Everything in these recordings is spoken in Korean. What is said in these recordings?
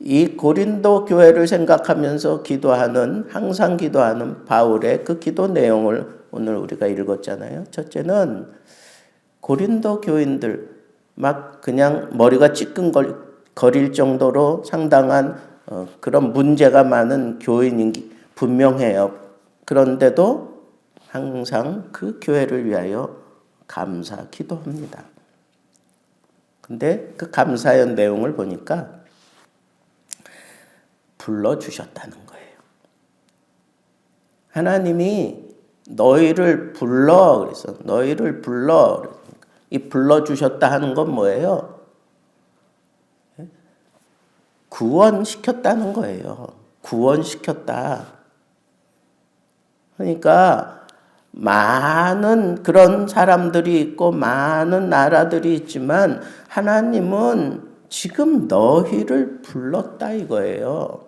이 고린도 교회를 생각하면서 기도하는, 항상 기도하는 바울의 그 기도 내용을 오늘 우리가 읽었잖아요. 첫째는 고린도 교인들 막 그냥 머리가 찌끈거릴 정도로 상당한 그런 문제가 많은 교인인 분명해요. 그런데도 항상 그 교회를 위하여 감사 기도합니다. 근데 그 감사의 내용을 보니까 불러주셨다는 거예요. 하나님이 너희를 불러 그래서 너희를 불러 이 불러주셨다 하는 건 뭐예요? 구원시켰다는 거예요. 구원시켰다. 그러니까 많은 그런 사람들이 있고 많은 나라들이 있지만 하나님은 지금 너희를 불렀다 이거예요.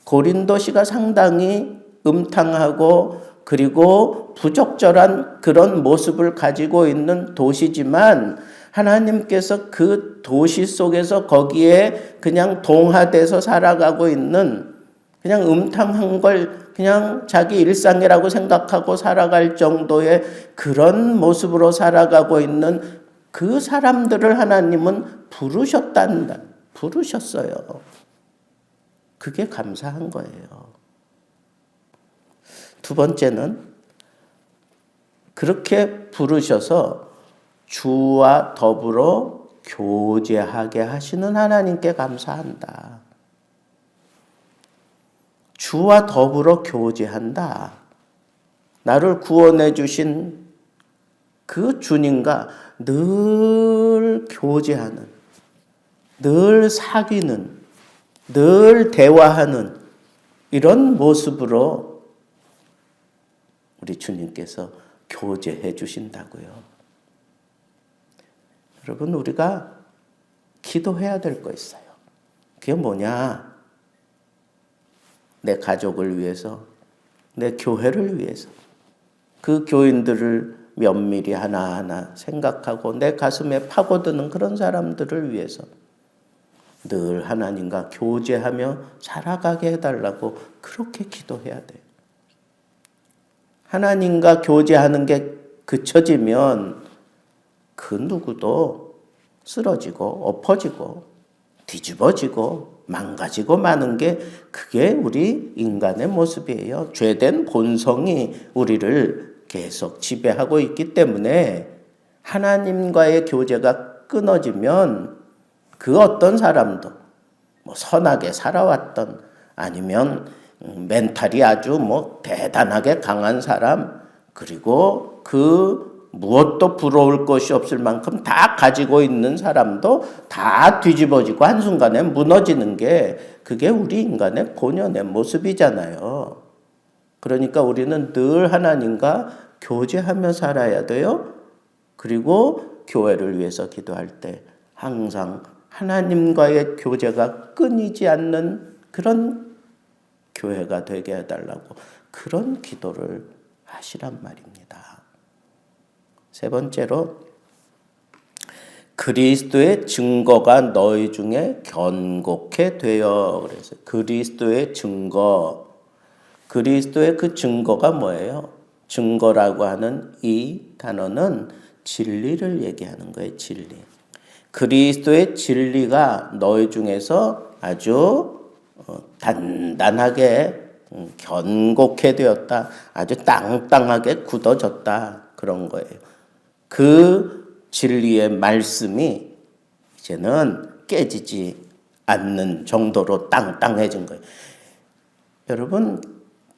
고린도시가 상당히 음탕하고 그리고 부적절한 그런 모습을 가지고 있는 도시지만 하나님께서 그 도시 속에서 거기에 그냥 동화돼서 살아가고 있는 그냥 음탕한 걸 그냥 자기 일상이라고 생각하고 살아갈 정도의 그런 모습으로 살아가고 있는 그 사람들을 하나님은 부르셨어요. 그게 감사한 거예요. 두 번째는 그렇게 부르셔서 주와 더불어 교제하게 하시는 하나님께 감사한다. 주와 더불어 교제한다. 나를 구원해 주신 그 주님과 늘 교제하는, 늘 사귀는, 늘 대화하는 이런 모습으로 우리 주님께서 교제해 주신다고요. 여러분, 우리가 기도해야 될 거 있어요. 그게 뭐냐? 내 가족을 위해서, 내 교회를 위해서, 그 교인들을 면밀히 하나하나 생각하고 내 가슴에 파고드는 그런 사람들을 위해서 늘 하나님과 교제하며 살아가게 해달라고 그렇게 기도해야 돼요. 하나님과 교제하는 게 그쳐지면 그 누구도 쓰러지고 엎어지고 뒤집어지고 망가지고 마는 게 그게 우리 인간의 모습이에요. 죄된 본성이 우리를 계속 지배하고 있기 때문에 하나님과의 교제가 끊어지면 그 어떤 사람도 선하게 살아왔던 아니면 멘탈이 아주 대단하게 강한 사람 그리고 그 무엇도 부러울 것이 없을 만큼 다 가지고 있는 사람도 다 뒤집어지고 한순간에 무너지는 게 그게 우리 인간의 본연의 모습이잖아요. 그러니까 우리는 늘 하나님과 교제하며 살아야 돼요. 그리고 교회를 위해서 기도할 때 항상 하나님과의 교제가 끊이지 않는 그런 교회가 되게 해달라고 그런 기도를 하시란 말입니다. 세 번째로 그리스도의 증거가 너희 중에 견고케 되어 그래서 그리스도의 증거 그리스도의 그 증거가 뭐예요? 증거라고 하는 이 단어는 진리를 얘기하는 거예요. 진리. 그리스도의 진리가 너희 중에서 아주 단단하게 견고케 되었다. 아주 땅땅하게 굳어졌다. 그런 거예요. 그 진리의 말씀이 이제는 깨지지 않는 정도로 땅땅해진 거예요. 여러분,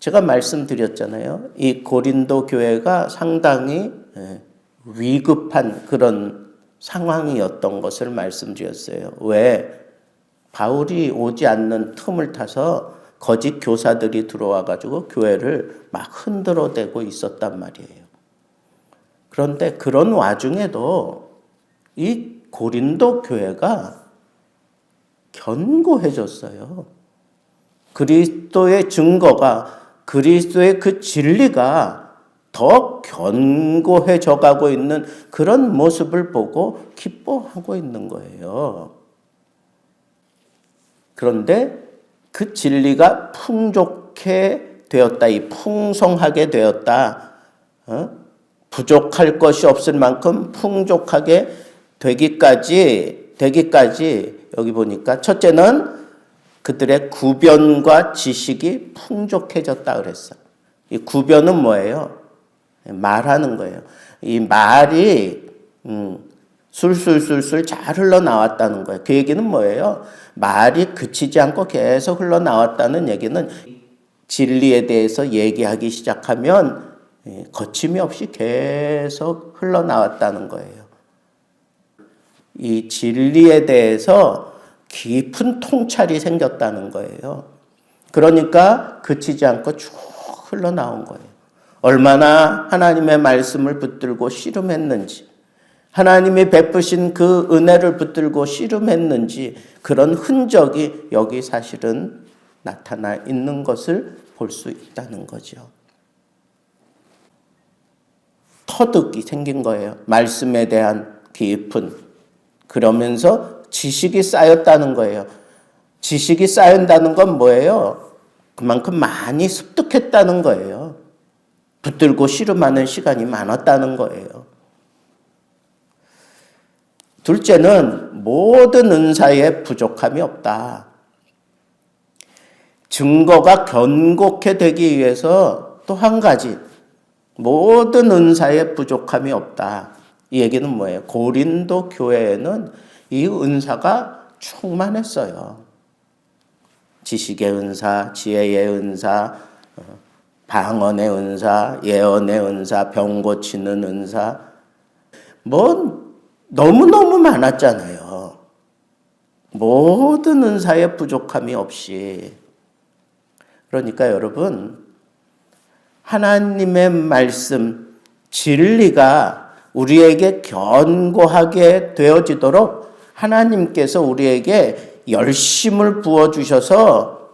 제가 말씀드렸잖아요. 이 고린도 교회가 상당히 위급한 그런 상황이었던 것을 말씀드렸어요. 왜? 바울이 오지 않는 틈을 타서 거짓 교사들이 들어와가지고 교회를 막 흔들어대고 있었단 말이에요. 그런데 그런 와중에도 이 고린도 교회가 견고해졌어요. 그리스도의 증거가 그리스도의 그 진리가 더 견고해져 가고 있는 그런 모습을 보고 기뻐하고 있는 거예요. 그런데 그 진리가 풍족해 되었다. 이 풍성하게 되었다. 부족할 것이 없을 만큼 풍족하게 되기까지 여기 보니까 첫째는 그들의 구변과 지식이 풍족해졌다 그랬어. 이 구변은 뭐예요? 말하는 거예요. 이 말이 술술술술 잘 흘러나왔다는 거예요. 그 얘기는 뭐예요? 말이 그치지 않고 계속 흘러나왔다는 얘기는 진리에 대해서 얘기하기 시작하면 거침이 없이 계속 흘러나왔다는 거예요. 이 진리에 대해서 깊은 통찰이 생겼다는 거예요. 그러니까 그치지 않고 쭉 흘러나온 거예요. 얼마나 하나님의 말씀을 붙들고 씨름했는지, 하나님이 베푸신 그 은혜를 붙들고 씨름했는지 그런 흔적이 여기 사실은 나타나 있는 것을 볼 수 있다는 거죠. 터득이 생긴 거예요. 말씀에 대한 깊은. 그러면서 지식이 쌓였다는 거예요. 지식이 쌓인다는 건 뭐예요? 그만큼 많이 습득했다는 거예요. 붙들고 씨름하는 시간이 많았다는 거예요. 둘째는 모든 은사에 부족함이 없다. 증거가 견고케 되기 위해서 또 한 가지, 모든 은사에 부족함이 없다. 이 얘기는 뭐예요? 고린도 교회에는 이 은사가 충만했어요. 지식의 은사, 지혜의 은사, 방언의 은사, 예언의 은사, 병 고치는 은사, 너무너무 많았잖아요. 모든 은사에 부족함이 없이. 그러니까 여러분, 하나님의 말씀, 진리가 우리에게 견고하게 되어지도록 하나님께서 우리에게 열심을 부어주셔서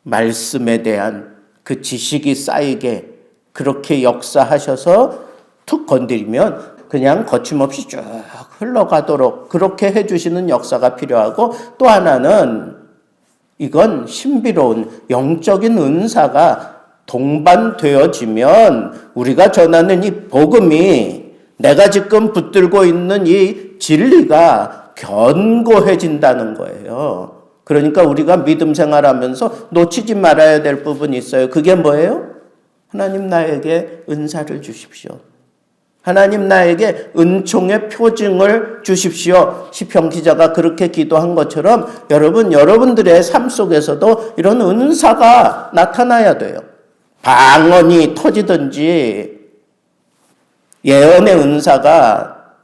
말씀에 대한 그 지식이 쌓이게 그렇게 역사하셔서 툭 건드리면 그냥 거침없이 쭉 흘러가도록 그렇게 해주시는 역사가 필요하고, 또 하나는 이건 신비로운 영적인 은사가 동반되어지면 우리가 전하는 이 복음이, 내가 지금 붙들고 있는 이 진리가 견고해진다는 거예요. 그러니까 우리가 믿음 생활하면서 놓치지 말아야 될 부분이 있어요. 그게 뭐예요? 하나님 나에게 은사를 주십시오. 하나님 나에게 은총의 표징을 주십시오. 시편 기자가 그렇게 기도한 것처럼 여러분들의 삶 속에서도 이런 은사가 나타나야 돼요. 방언이 터지든지 예언의 은사가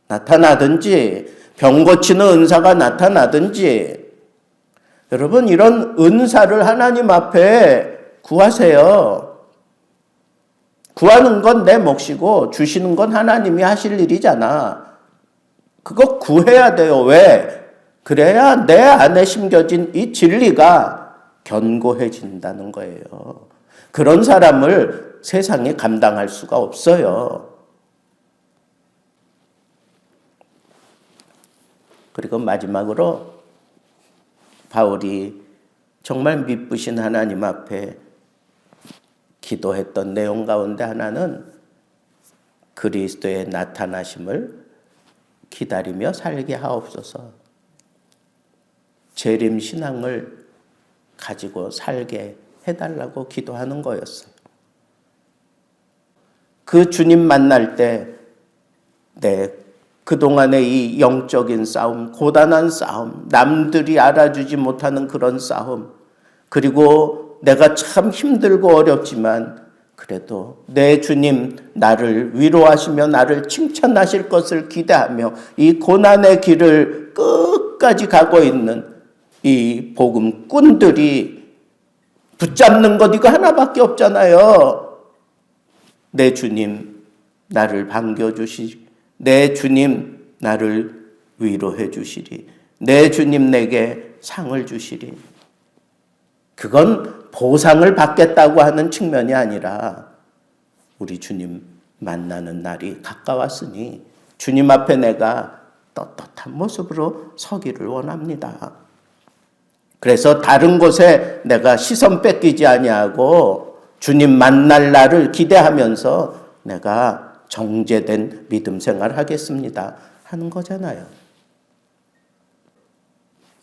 나타나든지 병 고치는 은사가 나타나든지, 여러분 이런 은사를 하나님 앞에 구하세요. 구하는 건 내 몫이고 주시는 건 하나님이 하실 일이잖아. 그거 구해야 돼요. 왜? 그래야 내 안에 심겨진 이 진리가 견고해진다는 거예요. 그런 사람을 세상에 감당할 수가 없어요. 그리고 마지막으로 바울이 정말 미쁘신 하나님 앞에 기도했던 내용 가운데 하나는 그리스도의 나타나심을 기다리며 살게 하옵소서. 재림 신앙을 가지고 살게 해달라고 기도하는 거였어요. 그 주님 만날 때 그동안의 이 영적인 싸움, 고단한 싸움, 남들이 알아주지 못하는 그런 싸움, 그리고 내가 참 힘들고 어렵지만 그래도 내 주님 나를 위로하시며 나를 칭찬하실 것을 기대하며 이 고난의 길을 끝까지 가고 있는 이 복음꾼들이 붙잡는 것 이거 하나밖에 없잖아요. 내 주님 나를 반겨주시고 내 주님 나를 위로해 주시리. 내 주님 내게 상을 주시리. 그건 보상을 받겠다고 하는 측면이 아니라 우리 주님 만나는 날이 가까웠으니 주님 앞에 내가 떳떳한 모습으로 서기를 원합니다. 그래서 다른 곳에 내가 시선 뺏기지 아니하고 주님 만날 날을 기대하면서 내가 정제된 믿음 생활 하겠습니다 하는 거잖아요.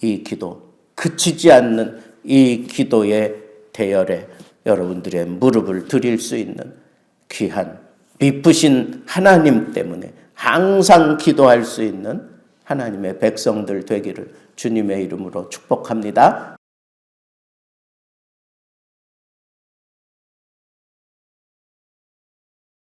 이 기도, 그치지 않는 이 기도의 대열에 여러분들의 무릎을 드릴 수 있는 귀한 미쁘신 하나님 때문에 항상 기도할 수 있는 하나님의 백성들 되기를 주님의 이름으로 축복합니다.